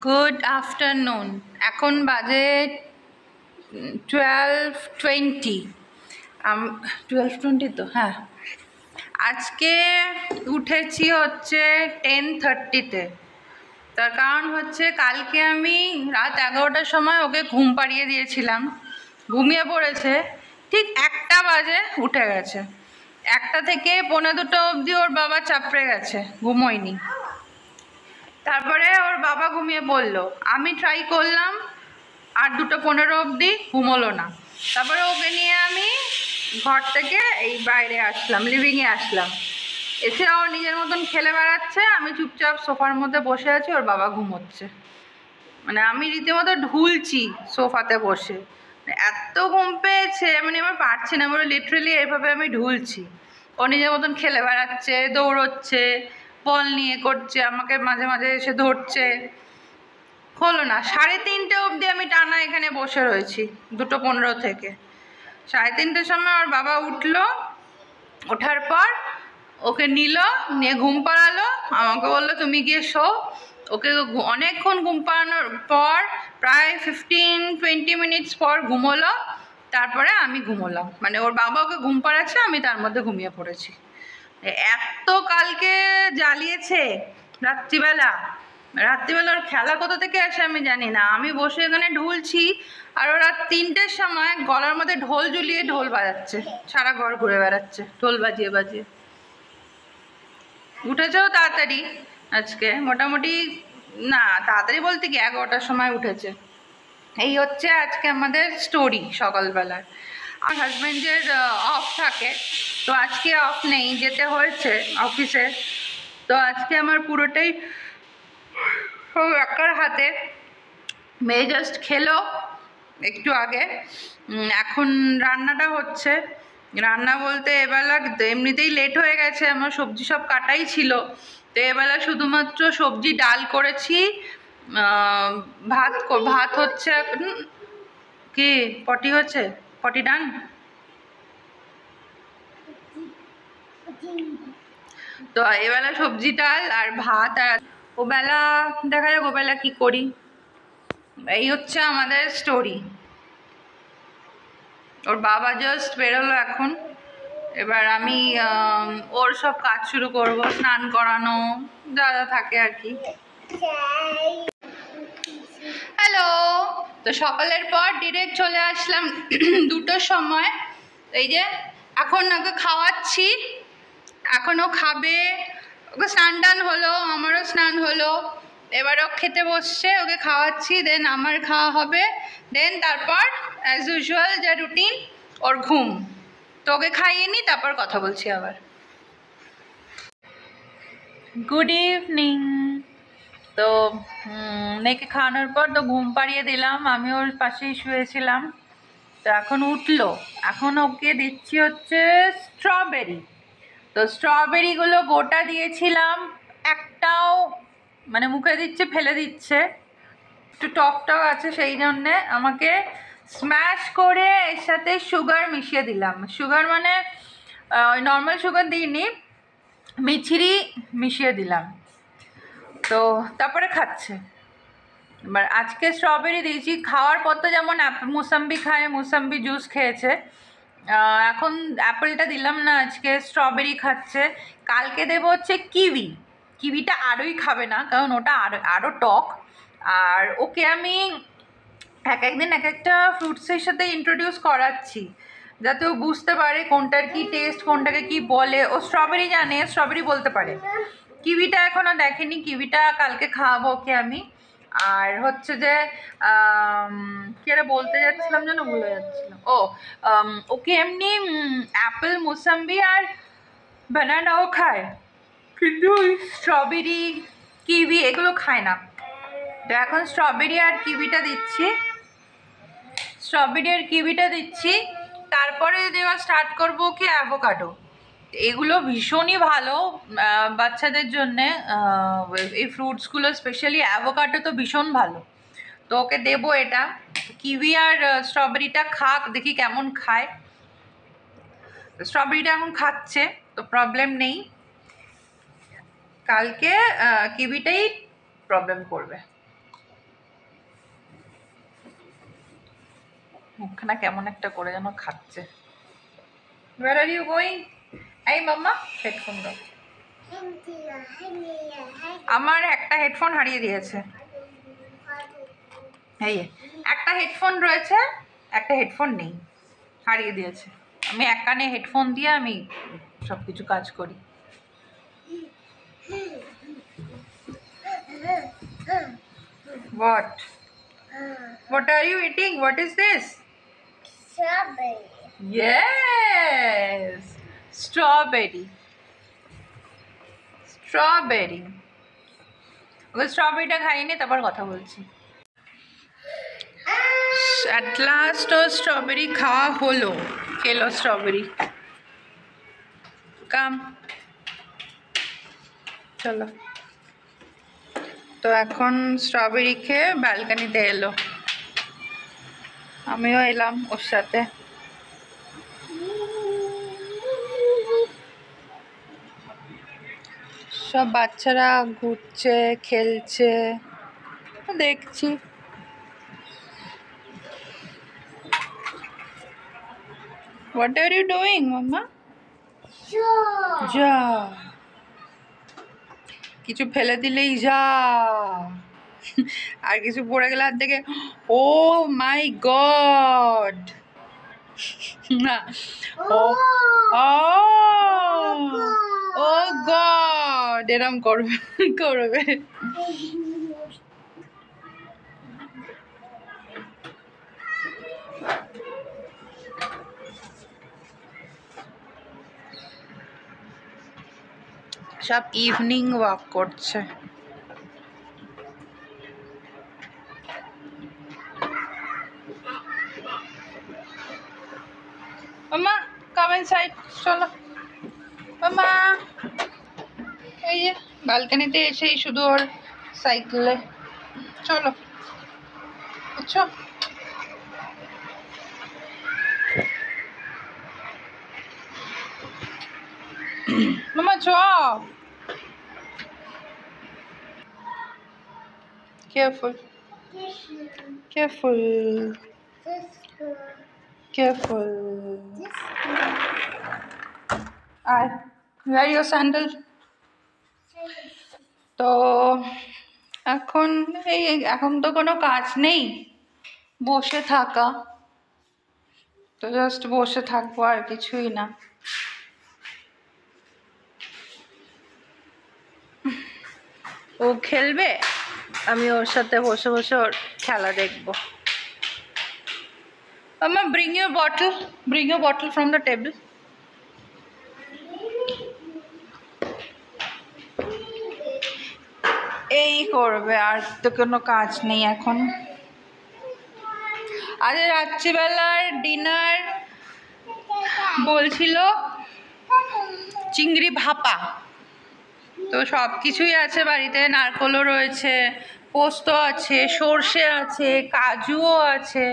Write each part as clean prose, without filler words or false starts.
Good afternoon. এখন বাজে 12:20। 12:20 তো, হ্যাঁ। আজকে উঠেছি হচ্ছে 10:30-তে। তার কারণ হচ্ছে কালকে আমি রাত 11টার সময় ওকে ঘুম পাড়িয়ে দিয়েছিলাম, ঘুমিয়ে পড়েছে। ঠিক 1টা বাজে উঠে গেছে। 1টা থেকে 1:45 অবধি ওর বাবা চাপড়ে গেছে, ঘুমোয়নি। তারপরে ওর বাবা ঘুমিয়ে পড়লো, আমি ট্রাই করলাম, আর 2:15 অবধি ঘুমোলো না। তারপরে ওকে নিয়ে আমি ঘর থেকে এই বাইরে আসলাম, লিভিংয়ে আসলাম। এসে ও নিজের মতন খেলে বেড়াচ্ছে, আমি চুপচাপ সোফার মধ্যে বসে আছি, ওর বাবা ঘুমোচ্ছে। মানে আমি রীতিমতো ঢুলছি সোফাতে বসে, এত ঘুম পেয়েছে, মানে আমার পারছি না, মানে লিটারেলি এভাবে আমি ঢুলছি। ও নিজের মতন খেলে বেড়াচ্ছে, দৌড়চ্ছে, বল নিয়ে করছে, আমাকে মাঝে মাঝে এসে ধরছে। হলো না, 3:30 অবধি আমি টানা এখানে বসে রয়েছি, 2:15 থেকে। 3:30-র সময় ওর বাবা উঠলো, ওঠার পর ওকে নিল, নিয়ে ঘুম পাড়ালো, আমাকে বললো তুমি গিয়ে শো। ওকে অনেকক্ষণ ঘুম পাড়ানোর পর, প্রায় 15-20 মিনিটস পর ঘুমোলো। তারপরে আমি ঘুমোলাম, মানে ওর বাবা ওকে ঘুম পাড়াচ্ছে, আমি তার মধ্যে ঘুমিয়ে পড়েছি। এত কালকে জ্বালিয়েছে রাত্রিবেলা। ওর খেলা কোথা থেকে আসে আমি জানি না। আমি বসে এখানে ঢুলছি, আর ওরা 3টের সময় গলার মধ্যে ঢোল ঝুলিয়ে ঢোল বাজাচ্ছে, সারা ঘর ঘুরে বেড়াচ্ছে ঢোল বাজিয়ে বাজিয়ে। উঠেছেও তাড়াতাড়ি আজকে, মোটামুটি, না তাড়াতাড়ি বলতে কি 11টার সময় উঠেছে। এই হচ্ছে আজকে আমাদের স্টোরি সকালবেলার। আমার হাজব্যান্ডের অফ থাকে, তো আজকে অফ নেই, যেতে হয়েছে অফিসে। তো আজকে আমার পুরোটাই সব একার হাতে। মেয়ে জাস্ট খেলো একটু আগে, এখন রান্নাটা হচ্ছে। রান্না বলতে এবেলা এমনিতেই লেট হয়ে গেছে, আমার সবজি সব কাটাই ছিল, তো এবেলা শুধুমাত্র সবজি ডাল করেছি। ভাত হচ্ছে। কি পটি হচ্ছে? পটি ডান। তো এবেলা সবজি ডাল আর ভাত, আর ওবেলা দেখা যাক ওবেলা কি করি। এই হচ্ছে আমাদের স্টোরি। ওর বাবা জাস্ট বেরোলো এখন, এবার আমি ওর সব কাজ শুরু করব, স্নান করানো যা যা থাকে আর কি। হ্যালো। তো সকালের পর ডিরেক্ট চলে আসলাম 2টোর সময়। এই যে এখন ওকে খাওয়াচ্ছি, এখনও খাবে। ওকে স্নান টান হলো, আমারও স্নান হলো, এবার ও খেতে বসছে, ওকে খাওয়াচ্ছি, দেন আমার খাওয়া হবে, দেন তারপর অ্যাজ ইউজুয়াল যা রুটিন, ওর ঘুম। তো ওকে খাইয়ে নি, তারপর কথা বলছি আবার। Good evening. তো মেয়েকে খাওয়ানোর পর তো ঘুম পাড়িয়ে দিলাম, আমি ওর পাশেই শুয়েছিলাম। তো এখন উঠলো, এখন ওকে দিচ্ছি হচ্ছে স্ট্রবেরি। তো স্ট্রবেরিগুলো গোটা দিয়েছিলাম, একটাও মানে মুখে দিচ্ছে ফেলে দিচ্ছে, একটু টক টক আছে, সেই জন্যে আমাকে স্ম্যাশ করে এর সাথে সুগার মিশিয়ে দিলাম। সুগার মানে ওই নর্মাল সুগার দিইনি, মিছরি মিশিয়ে দিলাম। তো তারপরে খাচ্ছে। এবার আজকে স্ট্রবেরি দিয়েছি, খাওয়ার পর তো যেমন মুসাম্বি খায়, মুসাম্বি জুস খেয়েছে, এখন অ্যাপেলটা দিলাম না, আজকে স্ট্রবেরি খাচ্ছে। কালকে দেবো হচ্ছে কিউই। কিউইটা আরোই খাবে না, কারণ ওটা আরও টক। আর ওকে আমি এক একদিন এক একটা ফ্রুটসের সাথে ইন্ট্রোডিউস করাচ্ছি, যাতে ও বুঝতে পারে কোনটার কি টেস্ট, কোনটাকে কি বলে। ও স্ট্রবেরি জানে, স্ট্রবেরি বলতে পারে। কিউইটা এখনও দেখেনি, কিউইটা কালকে খাওয়াবো ওকে আমি। আর হচ্ছে যে কি একটা বলতে যাচ্ছিলাম যেন ভুলে যাচ্ছিলাম। ওকে এমনি অ্যাপেল, মুসাম্বি আর বানানাও খায়, কিন্তু স্ট্রবেরি, কিউই এগুলো খায় না। তো এখন স্ট্রবেরি আর কিউইটা দিচ্ছি, তারপরে দেওয়া স্টার্ট করবো কি অ্যাভোকাডো। এগুলো ভীষণই ভালো বাচ্চাদের জন্যে, এই ফ্রুটসগুলো স্পেশালি অ্যাভোকাডো তো ভীষণ ভালো। তো ওকে দেবো এটা। কিউই আর স্ট্রবেরিটা খাক, দেখি কেমন খায়। স্ট্রবেরিটা এখন খাচ্ছে, তো প্রবলেম নেই। কালকে কিউইটাই প্রবলেম করবে। মুখখানা কেমন একটা করে যেন খাচ্ছে। Where are you going? এই মাম্মা হেডফোন দাও। আমার একটা হেডফোন হারিয়ে দিয়েছে। এই একটা হেডফোন রয়েছে, একটা হেডফোন নেই, হারিয়ে দিয়েছে। আমি এক কানে হেডফোন দিয়ে আমি সব কিছু কাজ করি। What? What are you eating? What is this? Strawberry. Yes, strawberry. Strawberry. ওই স্ট্রবেরিটা খাইনি, তারপর কথা বলছি। At last ও স্ট্রবেরি খাওয়া হলো, খেলো স্ট্রবেরি। কাম চলো। তো এখন স্ট্রবেরি খেয়ে ব্যালকানিতে এলো, আমিও এলাম ওর সাথে। সব বাচ্চারা ঘুরছে, খেলছে, দেখছি। What are you doing, Mama? যা, কিছু ফেলে দিলেই যা, আর কিছু পড়ে গেলে হাত থেকে ও মাই গড। না, ও ও গড এরম করবে করবে। সব ইভিনিং ওয়াক করছে। মামা কাম ইনসাইড, চলো মামা। এই যে ব্যালকানিতে এসেই শুধু ওর সাইকেলে, চলো বুঝছো। মামা চ, careful careful careful. আয়, wear your sandal. তো এখন এখন তো কোনো কাজ নেই, বসে থাকা, তো জাস্ট বসে থাকবো, আর কিছুই না। ও খেলবে, আমি ওর সাথে বসে বসে ওর খেলা দেখবো। Mama, bring your bottle from the table. এই করবে, আর তো কোনো কাজ নেই এখন। আজ রাত্রিবেলার ডিনার বলছিল চিংড়ি ভাপা, তো সব কিছুই আছে বাড়িতে, নারকোলও রয়েছে, পোস্ত আছে, সর্ষে আছে, কাজুও আছে।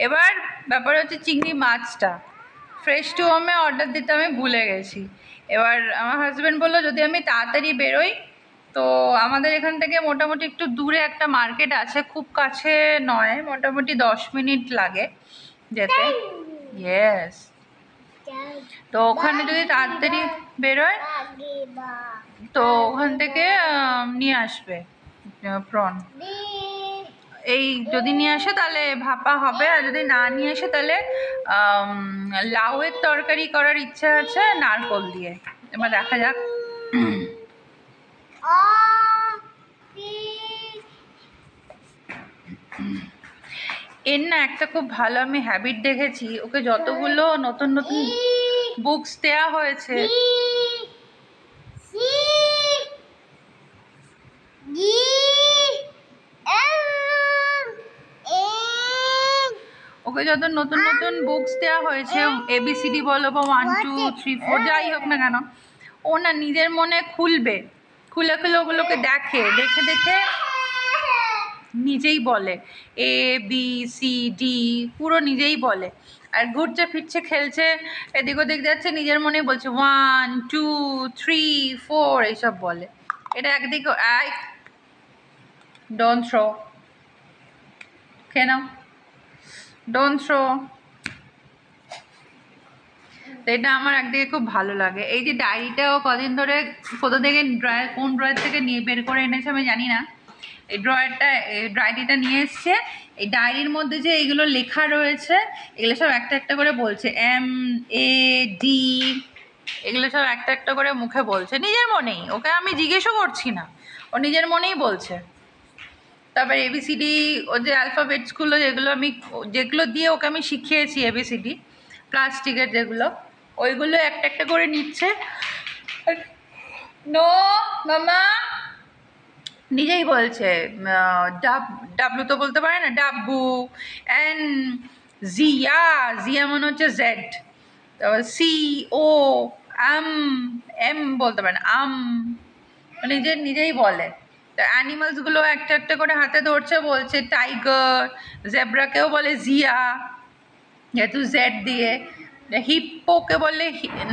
এবার ব্যাপার হচ্ছে চিংড়ি মাছটা ফ্রেশ টু হোমে অর্ডার দিতে আমি ভুলে গেছি। এবার আমার হাজব্যান্ড বললো যদি আমি তাড়াতাড়ি বেরোই, তো আমাদের এখান থেকে মোটামুটি একটু দূরে একটা মার্কেট আছে, খুব কাছে নয়, মোটামুটি 10 মিনিট লাগে যেতে। ইয়েস, তো ওখানে যদি তাড়াতাড়ি বেরোয় তো ওখান থেকে নিয়ে আসবে প্রন। এই যদি নিয়ে আসে তাহলে ভাপা হবে, আর যদি না নিয়ে আসে তাহলে লাউয়ের তরকারি করার ইচ্ছা আছে নারকোল দিয়ে। এবার দেখা যাক। এর না একটা খুব ভালো আমি হ্যাবিট দেখেছি, ওকে যতগুলো নতুন নতুন বুকস দেওয়া হয়েছে, ওকে যত নতুন নতুন বুকস দেওয়া হয়েছে, ABCD বলো বা 1 2 3 4 যাই হোক না কেন, ও না নিজের মনে খুলবে, খুলে খুলে ওগুলোকে দেখে, দেখে দেখে নিজেই বলে ABCD পুরো নিজেই বলে। আর ঘুরছে ফিরছে খেলছে এদিক ওদিক যাচ্ছে, নিজের মনে বলছে 1 2 3 4 এইসব বলে। এটা একদিকে ডোন্ট থ্রো, খেয়ে নাও। Don't throw. তো এটা আমার একদিকে খুব ভালো লাগে। এই যে ডায়েরিটাও কদিন ধরে কোথা থেকে ড্রয়ার, কোন ড্রয়ার থেকে নিয়ে বের করে এনেছে আমি জানি না, এই ডায়েরিটা নিয়ে এসছে। এই ডায়েরির মধ্যে যে এইগুলো লেখা রয়েছে, এগুলো সব একটা একটা করে বলছে, MAD, এগুলো সব একটা একটা করে মুখে বলছে নিজের মনেই। ওকে আমি জিজ্ঞেসও করছি না, ও নিজের মনেই বলছে। তারপর ABCD, ও যে অ্যালফাবেটসগুলো যেগুলো দিয়ে ওকে আমি শিখিয়েছি ABCD প্লাস্টিকের যেগুলো, ওইগুলো একটা একটা করে নিচ্ছে। নো মামা, নিজেই বলছে। ডাব্লু তো বলতে পারে না, ডাব্বু। এন, জিয়া, জিয়া মনে হচ্ছে জেড। তারপর CO, এম বলতে পারে না, নিজেই বলে। তো অ্যানিমালসগুলো একটা একটা করে হাতে ধরছে, বলছে টাইগার, জেব্রাকেও বলে জিয়া যেহেতু জেড দিয়ে, হিপ্পোকে বলে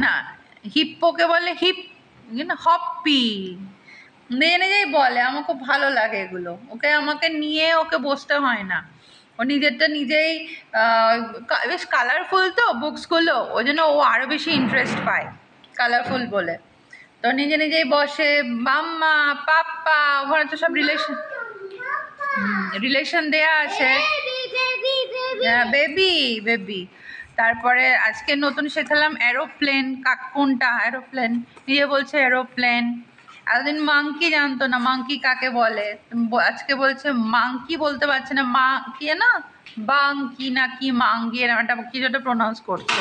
না, হিপ্পোকে বলে হপ্পি। নিজেই বলে। আমার খুব ভালো লাগে এগুলো। আমাকে নিয়ে ওকে বসতে হয় না, ও নিজেরটা নিজেই। বেশ কালারফুল তো বুকসগুলো, ওই জন্য ও আরও বেশি ইন্টারেস্ট পায় কালারফুল বলে। তো নিজেই বসে, মাম্মা, পাপ্পা, ওখানে তো সব রিলেশন দেয়া আছে। Baby baby. তারপরে আজকে নতুন শেখালাম এরোপ্লেন, কোনটা এরোপ্লেন, নিজে বলছে এরোপ্লেন। এতদিন মাংকি জানতো না, মাংকি কাকে বলে। আজকে বলছে মাংকি বলতে পারছে না, মা কি না, বাংকি না কি মাঙ্গি, এরকম একটা কিছু একটা প্রোনাউন্স করছে।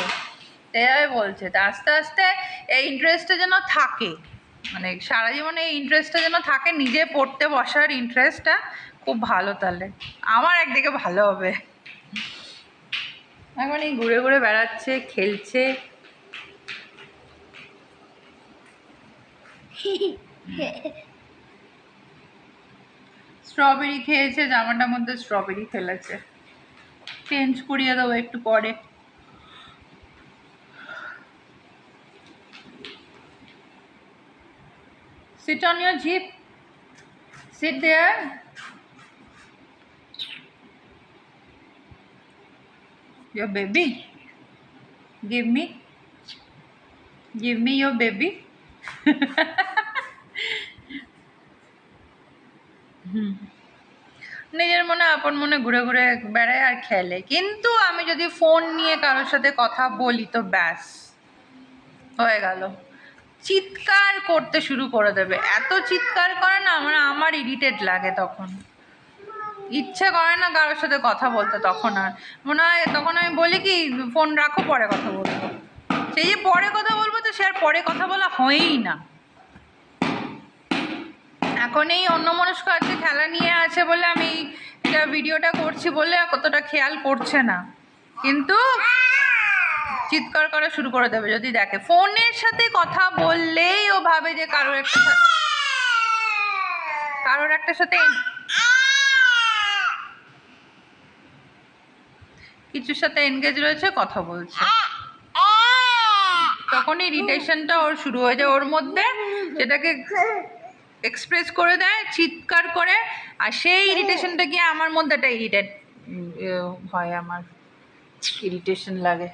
এভাবে বলছে। তা আস্তে আস্তে এই ইন্টারেস্টটা যেন থাকে, মানে সারা জীবনে এই ইন্টারেস্টটা যেন থাকে, নিজে পড়তে বসার ইন্টারেস্টটা খুব ভালো। তাহলে আমার একদিকে ভালো হবে। এখন এই ঘুরে ঘুরে বেড়াচ্ছে, খেলছে। স্ট্রবেরি খেয়েছে, জামাটার মধ্যে স্ট্রবেরি ফেলেছে, চেঞ্জ করিয়ে দেবো একটু পরে। Sit on your jeep. Sit there. Your baby. Give me your baby. নিজের মনে আপন মনে ঘুরে ঘুরে বেড়ায় আর খেলে। কিন্তু আমি যদি ফোন নিয়ে কারোর সাথে কথা বলি তো ব্যাস হয়ে গেল, চিৎকার করতে শুরু করে দেবে। এত চিৎকার করে না, আমার ইরিটেট লাগে। তখন ইচ্ছে করে না কারোর সাথে কথা বলতে। তখন আর মনে হয়, তখন আমি বলি কি, ফোন রাখো, পরে কথা বলবো। সেই যে পরে কথা বলবো, তো সে আর পরে কথা বলা হয়ই না। এখন এই অন্যমনস্ক আছে, খেলা নিয়ে আছে বলে আমি এটা ভিডিওটা করছি বলে কতটা খেয়াল করছে না, কিন্তু চিৎকার করা শুরু করে দেবে যদি দেখে। ফোনের সাথে কথা বললেই ও ভাবে যে কারোর একটা সাথে কিছুর সাথে এনগেজ রয়েছে, কথা বলছে। তখন ইরিটেশনটা ওর শুরু হয়ে যায় ওর মধ্যে, যেটাকে এক্সপ্রেস করে দেয় চিৎকার করে। আর সেই ইরিটেশনটা গিয়ে আমার মধ্যে একটা হয়, আমার ইরিটেশন লাগে।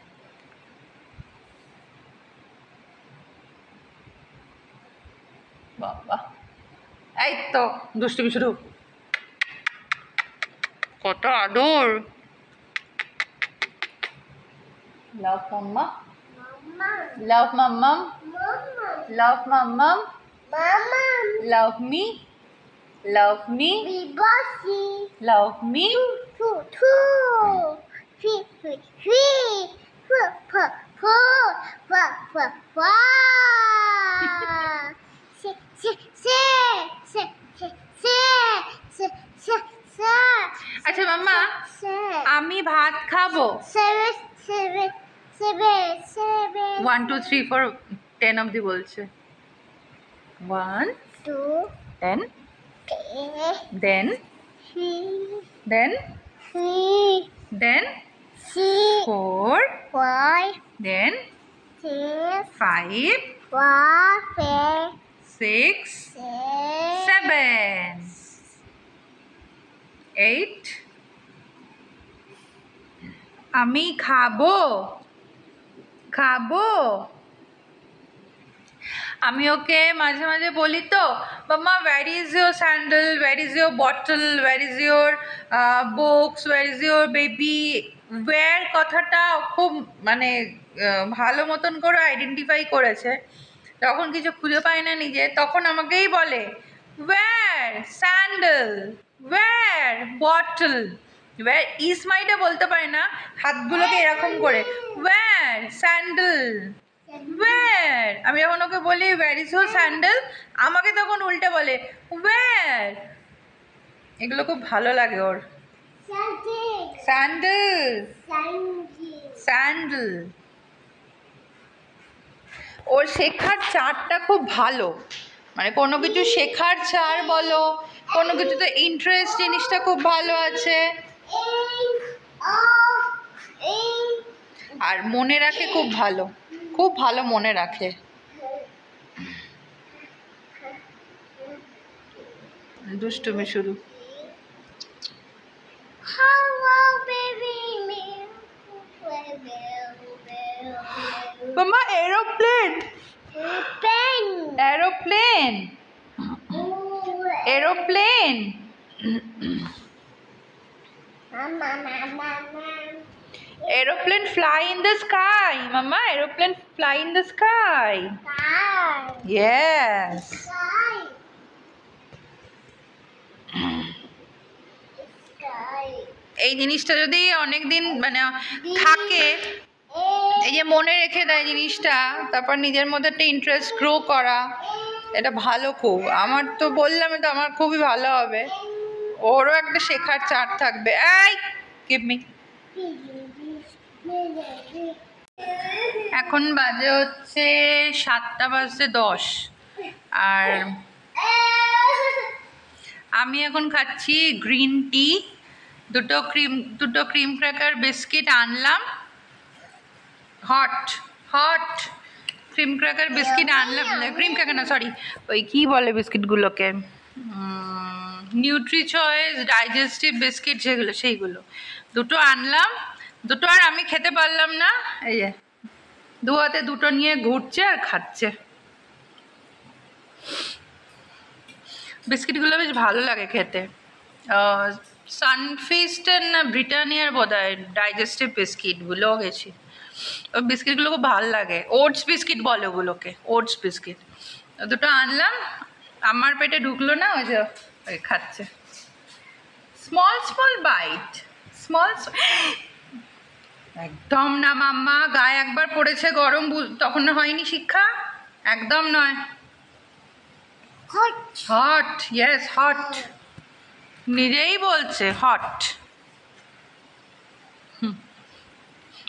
বাবা, এই তো দুষ্টুমি শুরু, কত আদর। লাভ মাম্মা, লাভ মাম্মাম, লাভ মাম্মাম, love me, love me, love me. আচ্ছা মাম্মা, আমি ভাত খাবো। 1 2 3 4 10 অবধি বলছে। 1 2 10 then 3 then 4 5 then 6 5 6 7 8 আমি খাবো খাবো। আমি ওকে মাঝে মাঝে বলি তো, mamma where is your sandal, where is your bottle, where is your books, where is your baby. Where কথাটা খুব মানে ভালো মতন করে আইডেন্টিফাই করেছে। যখন কিছু খুঁজে পায় না নিজে, তখন আমাকেই বলে where sandal, where bottle. Where ইসমাইটা বলতে পারে না, হাতগুলোকে এরকম করে ওয়্যার স্যান্ডেল, ওয়্যার। আমি যখন ওকে বলি ওয়্যার ইজ ইউর স্যান্ডেল, আমাকে তখন উল্টে বলে ওয়্যার। এগুলো খুব ভালো লাগে ওর। Sandal sandal. ওর শেখার চারটা খুব ভালো, মানে কোনো কিছু শেখার চার বলো, কোনো কিছুতে ইন্টারেস্ট জিনিসটা খুব ভালো আছে, আর মনে রাখে খুব ভালো, খুব ভালো মনে রাখে। দুষ্টুমি শুরু। মামা aeroplane, aeroplane, aeroplane. Aeroplane fly in the sky, Mama. Aeroplane fly in the sky. Yes. এই জিনিসটা যদি অনেক দিন মানে থাকে, এই যে মনে রেখে দেয় জিনিসটা, তারপর নিজের মধ্যে একটা ইন্টারেস্ট গ্রো করা, এটা ভালো খুব। আমার তো বললাম তো আমার খুবই ভালো হবে, ওরও একটা শেখার চার থাকবে। এই গিভ মি। এখন বাজে হচ্ছে 7:10, আর আমি এখন খাচ্ছি গ্রিন টি। দুটো ক্রিম ক্র্যাকার বিস্কিট আনলাম, hot hot cream cracker biscuit আনলাম। ক্রিম ক্র্যাকার না, সরি, ওই কী বলে বিস্কিটগুলোকে, নিউট্রি চয়েস ডাইজেস্টিভ বিস্কিট যেগুলো, সেইগুলো দুটো আনলাম। দুটো আর আমি খেতে পারলাম না, এই যে দু হাতে দুটো নিয়ে ঘুরছে আর খাচ্ছে। বিস্কিটগুলো বেশ ভালো লাগে খেতে। সানফিস্টের না ব্রিটানিয়ার বোধহয় ডাইজেস্টিভ বিস্কিটগুলো গেছি, ওই বিস্কিটগুলো খুব ভালো লাগে। ওটস বিস্কিট বলে ওগুলোকে, ওটস বিস্কিট। দুটো আনলাম, আমার পেটে ঢুকলো না, ওই যে ওই খাচ্ছে। Small small bite, small. একদম না মাম্মা, গায়ে একবার পড়েছে গরম, তখন হয়নি শিক্ষা, একদম নয়। হট, ইয়েস হট, নিজেই বলছে হট।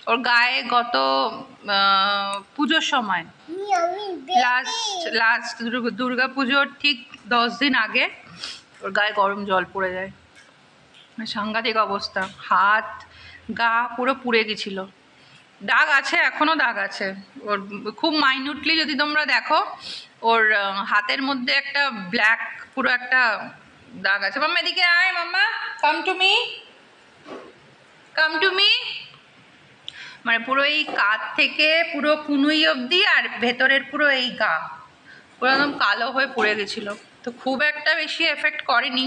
ওর গায়ে গত পুজোর সময়, লাস্ট দুর্গা পুজোর ঠিক 10 দিন আগে ওর গায়ে গরম জল পড়ে যায়, সাংঘাতিক অবস্থা। হাত গা পুরো পুড়ে গেছিল, দাগ আছে, এখনো দাগ আছে ওর, খুব মাইনিউটলি যদি তোমরা দেখো ওর হাতের মধ্যে একটা ব্ল্যাক পুরো একটা দাগ আছে। মাম্মা এদিকে আয়, mamma come to me, come to me. মানে পুরো এই কাঁধ থেকে পুরো কুনুই অবধি, আর ভেতরের পুরো এই গা পুরো একদম কালো হয়ে পড়ে গেছিলো। তো খুব একটা বেশি এফেক্ট করেনি,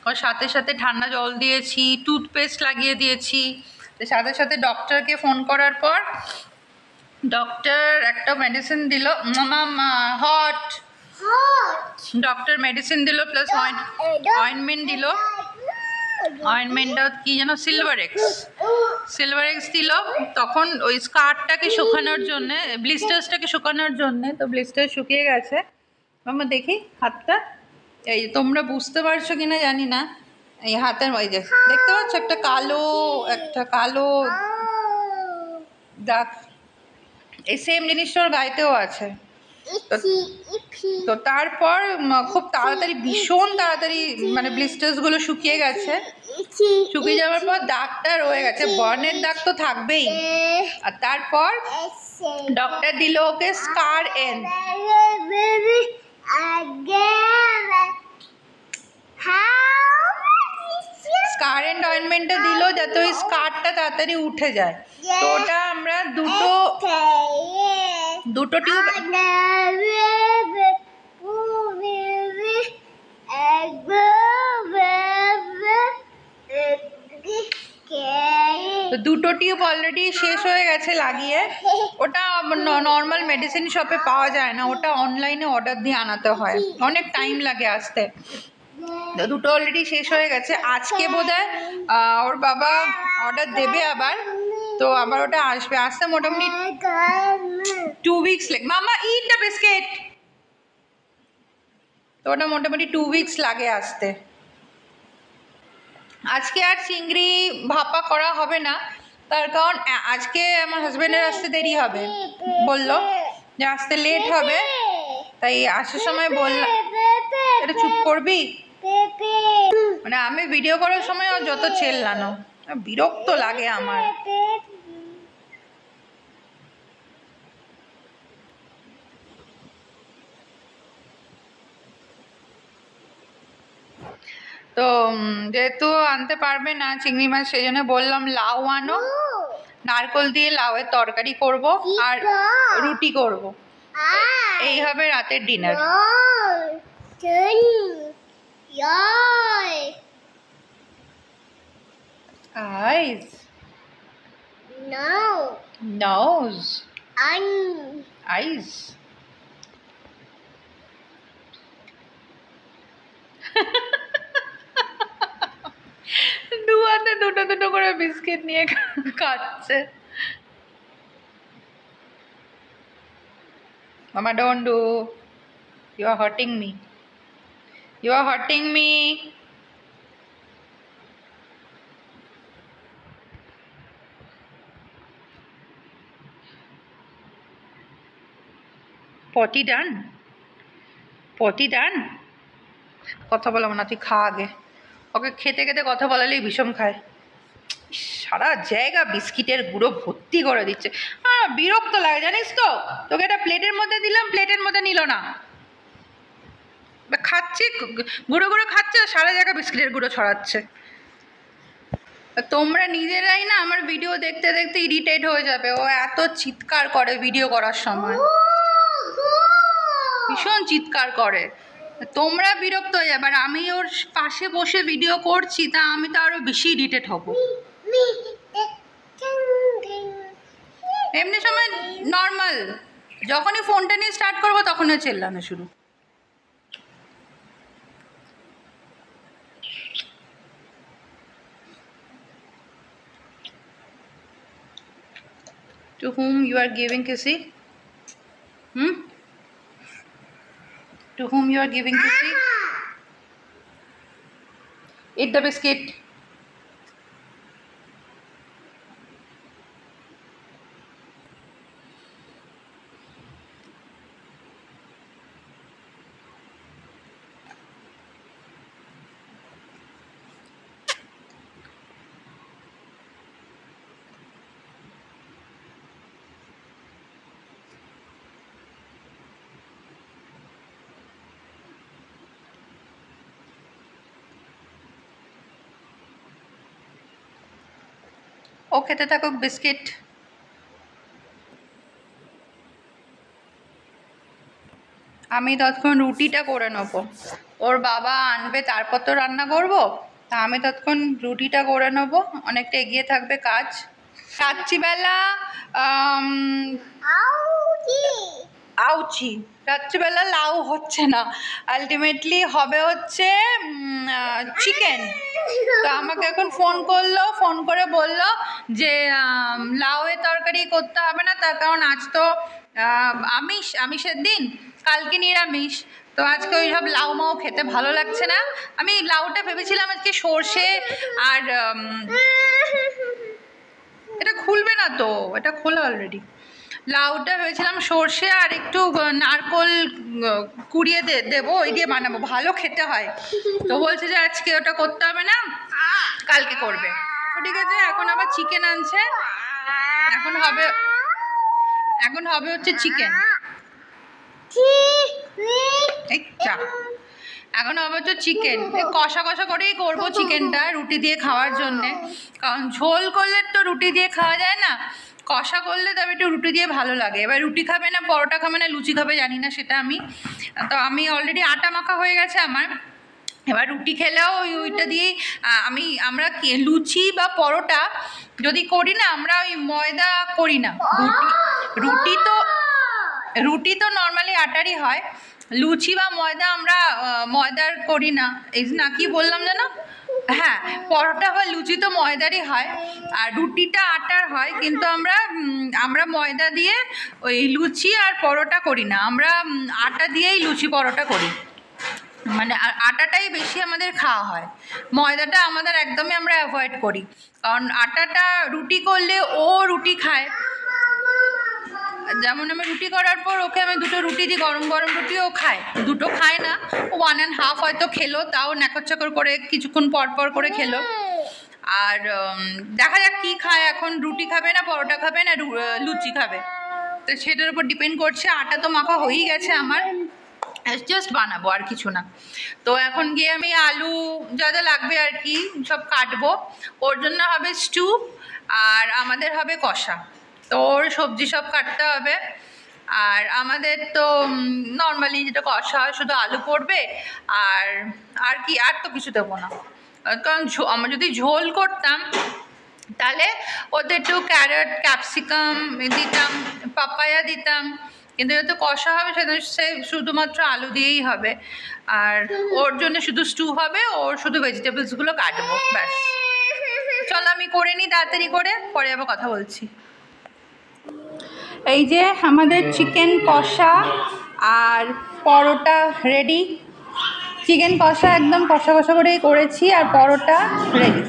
ওর সাথে সাথে ঠান্ডা জল দিয়েছি, টুথপেস্ট লাগিয়ে দিয়েছি। সাথে সাথে ডক্টরকে ফোন করার পর ডক্টর একটা মেডিসিন দিল, হট ডক্টর মেডিসিন দিল প্লাস অয়েন্টমেন্ট দিল। অয়েন্টমেন্টটা কি যেন সিলভারেক্স দিল। তখন ওই স্কারটাকে শুকানোর জন্যে, ব্লিস্টার্সটাকে শুকানোর জন্যে, তো ব্লিস্টার শুকিয়ে গেছে। আমরা দেখি হাতটা, এই তোমরা বুঝতে পারছো কিনা জানি না, এই হাতের ওই যে দেখতে পাচ্ছ একটা কালো দাগ, এই সেম জিনিসটা ওর গায়েতেও আছে। তো তারপর খুব তাড়াতাড়ি, ভীষণ তাড়াতাড়ি মানে ব্লিস্টার্সগুলো শুকিয়ে গেছে। শুকিয়ে যাওয়ার পর দাগটা রয়ে গেছে, বার্নের দাগ তো থাকবেই। আর তারপর ডক্টর দিল ওকে স্কার এন্ড, স্কার এন্ড অয়েন্টমেন্টটা দিল যাতে ওই স্কারটা তাড়াতাড়ি উঠে যায়। তো ওটা আমরা দুটো টিউব দুটো টিউব অলরেডি শেষ হয়ে গেছে লাগিয়ে। ওটা নর্মাল মেডিসিন শপে পাওয়া যায় না, ওটা অনলাইনে অর্ডার দিয়ে আনাতে হয়, অনেক টাইম লাগে আসতে। দুটো অলরেডি শেষ হয়ে গেছে। আজকে বোধহয় ওর বাবা অর্ডার দেবে আবার, তো আবার ওটা আসবে, আসতে মোটামুটি 2 weeks লাগে। মামা ইট দ্য বিস্কিট। তো ওটা মোটামুটি 2 weeks লাগে আসতে। আজকে আর চিংড়ি ভাপা করা হবে না, তার কারণ আজকে আমার হাজবেন্ডের আসতে দেরি হবে, বললো যে আসতে লেট হবে, তাই আসার সময় বললাম এটা চুপ করবি, মানে আমি ভিডিও করার সময় যত চেল্লানো, বিরক্ত লাগে আমার। তো যেহেতু আনতে পারবে না চিংড়ি মাছ, সেই জন্য বললাম লাউ আনো, নারকোল দিয়ে লাউয়ের তরকারি করব আর রুটি করব, এই হবে রাতের dinner. Eyes. No. Nose. Un. Eyes. দুয়াতে দুটো দুটো করে বিস্কিট নিয়ে খাচ্ছে। Mama, don't do. You are hurting me. You are hurting me. Potty done? Potty done? কথা বলবো না, তুই খা আগে। ওকে খেতে খেতে কথা বলালেই ভীষণ খায়, সারা জায়গা বিস্কিটের গুঁড়ো ভর্তি করে দিচ্ছে। বিরক্ত লাগে জানিস তো, তোকে একটা প্লেটের মধ্যে দিলাম, প্লেটের মধ্যে নিল না, খাচ্ছি গুঁড়ো গুঁড়ো খাচ্ছে, সারা জায়গা বিস্কিটের গুঁড়ো ছড়াচ্ছে। তোমরা নিজেরাই না আমার ভিডিও দেখতে দেখতে ইরিটেট হয়ে যাবে, ও এত চিৎকার করে ভিডিও করার সময়, ভীষণ চিৎকার করে, তোমরা বিরক্ত হয়ে যাবে। আর আমি ওর পাশে বসে ভিডিও করছি, তা আমি তো আরো বেশি ইরিটেট হব। এমনি সময় নর্মাল, যখনই ফোনটা নিয়ে স্টার্ট করবো তখনই চেল্লানো শুরু। To whom you are giving kissy? To whom you are giving kissy? Eat the biscuit. ও খেতে থাকুক বিস্কিট। আমি ততক্ষণ রুটিটা করে নেবো, ওর বাবা আনবে তারপর তো রান্না করব, তা আমি ততক্ষণ রুটিটা করে নেবো, অনেকটা এগিয়ে থাকবে কাজ। রাত্রিবেলা আউচি, রাত্রিবেলা লাউ হচ্ছে না, আলটিমেটলি হবে হচ্ছে চিকেন। তো আমাকে এখন ফোন করলো, ফোন করে বললো যে লাউয়ের তরকারি করতে হবে না, তার কারণ আজ তো আমিষের দিন, কালকে নিরামিষ, তো আজকে ওই সব লাউ মাও খেতে ভালো লাগছে না। আমি লাউটা ভেবেছিলাম আজকে সর্ষে আর এটা খুলবে না তো, এটা খোলা অলরেডি। লাউটা ভেবেছিলাম সর্ষে আর একটু নারকোল কুড়িয়ে দেবো, ওই দিয়ে বানাবো, ভালো খেতে হয়। তো বলছে যে আজকে ওটা করতে হবে না, কালকে করবে। তো ঠিক আছে, এখন আবার চিকেন আনছে, এখন হবে হচ্ছে চিকেন। এখন অবশ্য চিকেন কষা কষা করেই করবো চিকেনটা রুটি দিয়ে খাওয়ার জন্যে, কারণ ঝোল করলে তো রুটি দিয়ে খাওয়া যায় না, কষা করলে তবে একটু রুটি দিয়ে ভালো লাগে। এবার রুটি খাবে না পরোটা খাবে না লুচি খাবে জানি না সেটা আমি অলরেডি আটা মাখা হয়ে গেছে আমার। এবার রুটি খেলেও ওইটা দিয়েই আমরা লুচি বা পরোটা যদি করি না আমরা ওই ময়দা করি না, রুটি তো নর্মালি আটারই হয়, লুচি বা ময়দা আমরা ময়দার করি না। এই না কি বললাম জানো, হ্যাঁ পরোটা বা লুচি তো ময়দারই হয় আর রুটিটা আটার হয়, কিন্তু আমরা ময়দা দিয়ে ওই লুচি আর পরোটা করি না, আমরা আটা দিয়েই লুচি পরোটা করি, মানে আটাটাই বেশি আমাদের খাওয়া হয়, ময়দাটা আমাদের একদমই আমরা অ্যাভয়েড করি, কারণ আটাটা রুটি করলে ও রুটি খায়, যেমন আমি রুটি করার পর ওকে আমি দুটো রুটি দিই, গরম গরম রুটি ও খায়, দুটো খায় না, 1.5 হয়তো খেলো, তাও ন্যাকর করে কিছুক্ষণ পর করে খেলো। আর দেখা যাক কী খায় এখন, রুটি খাবে না পরোটা খাবে না লুচি খাবে, তো সেটার উপর ডিপেন্ড করছে। আটা তো মাখা হয়েই গেছে আমার, জাস্ট বানাবো আর কিছু না। তো এখন গিয়ে আমি আলু যা যা লাগবে আর কি সব কাটবো, ওর জন্য হবে স্টু আর আমাদের হবে কষা, তো ওর সবজি সব কাটতে হবে। আর আমাদের তো নর্মালি যেটা কষা হয় শুধু আলু পড়বে আর কি, আর তো কিছু দেবো না, কারণ আমরা যদি ঝোল করতাম তাহলে ওদের একটু ক্যারট ক্যাপসিকাম দিতাম, পাপায়া দিতাম, কিন্তু যেহেতু কষা হবে সে শুধুমাত্র আলু দিয়েই হবে, আর ওর জন্য শুধু স্টু হবে, ওর শুধু ভেজিটেবলসগুলো কাটবো ব্যাস। চলো আমি করে নিই তাড়াতাড়ি করে, পরে আবার কথা বলছি। এই যে আমাদের চিকেন কষা আর পরোটা রেডি, চিকেন কষা একদম কষা কষা করেই করেছি আর পরোটা রেডি।